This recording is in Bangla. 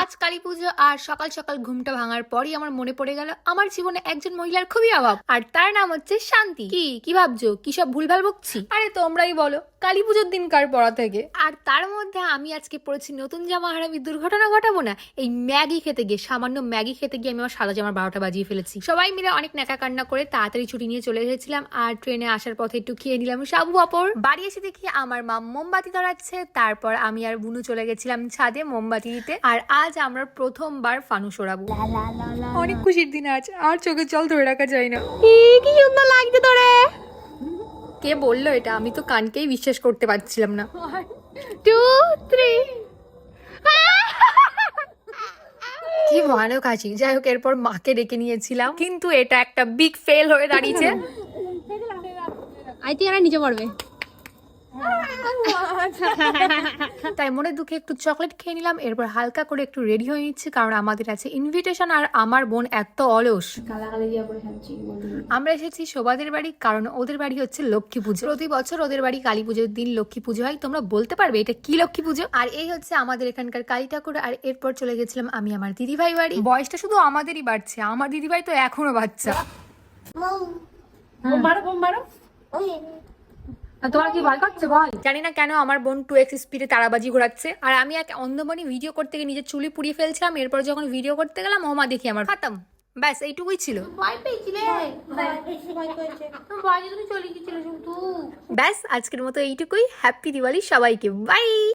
আজ কালী পুজো আর সকাল সকাল ঘুমটা ভাঙার পরই আমার মনে পড়ে গেল আমার জীবনে একজন মহিলার খুবই অভাব, আর তার নাম হচ্ছে শান্তি। কি ভাবছো? কি সব ভুলভাল বকছি? আরে তোমরাই বলো, কালী পুজোর দিন কার পড়া থেকে? আর তার মধ্যে আমি আজকে পড়েছি নতুন জামা, আর আমি দুর্ঘটনা ঘটাবো না? এই ম্যাগি খেতে গিয়ে, সামান্য ম্যাগি খেতে গিয়ে আমি আমার সাদা জামার 12টা বাজিয়ে ফেলেছি। সবাই মিলে অনেক ন্যাকা কান্না করে তাড়াতাড়ি ছুটি নিয়ে চলে এসেছিলাম, আর ট্রেনে আসার পথে একটু খেয়ে নিলাম সাবু পাপড়। বাড়ি এসে দেখি আমার মা মোমবাতি ধরাচ্ছে, তারপর আমি আর বুনু চলে গেছিলাম ছাদে মোমবাতি দিতে। আর আজ আমরা প্রথমবার ফানুস ওড়াবো। অনেক খুশির দিন আজ, আর চোখের জল ধরে রাখা যায় না। কি সুন্দর লাগছে তোরে। কে বললো এটা? আমি তো কানকেই বিশ্বাস করতে পারছিলাম না। 1 2 3 কি ভয়ানক হাসি। যাই হোক, এরপর মাকে ডেকে নিয়েছিলাম, কিন্তু এটা একটা বিগ ফেল হয়ে দাঁড়িয়েছে। আই থিঙ্ক এরা নিচে পড়বে। তাই মনে দুঃখে একটু চকলেট খেয়ে নিলাম। এরপর হালকা করে একটু রেডি হয়ে নিচ্ছি, কারণ আমাদের আছে ইনভিটেশন, আর আমার বোন এত অলস। আমরা এসেছি শোভাদের বাড়ি, কারণ ওদের বাড়ি হচ্ছে লক্ষ্মী পুজো। প্রতি বছর ওদের বাড়ি কালী পুজোর দিন লক্ষ্মী পুজো হয়। তোমরা বলতে পারবে এটা কি লক্ষ্মী পুজো? আর এই হচ্ছে আমাদের এখানকার কালী ঠাকুর। আর এরপর চলে গেছিলাম আমি আমার দিদিভাই বাড়ি। বয়সটা শুধু আমাদেরই বাড়ছে, আমার দিদিভাই তো এখনো বাচ্চা। তোমার কি ভয় করছে? ভয় জানি না কেন আমার বোন 2x স্পিডে তারাবাজি ঘোরাচ্ছে, আর আমি এক অন্ধমনি ভিডিও করতে গিয়ে নিজের চুলি পুড়িয়ে ফেলছিলাম। এরপর যখন ভিডিও করতে গেলাম, ওমা দেখি আমার খাতাম। ব্যাস এইটুকুই ছিল। ব্যাস আজকের মতো এইটুকুই। হ্যাপি দিওয়ালি সবাইকে, বাই।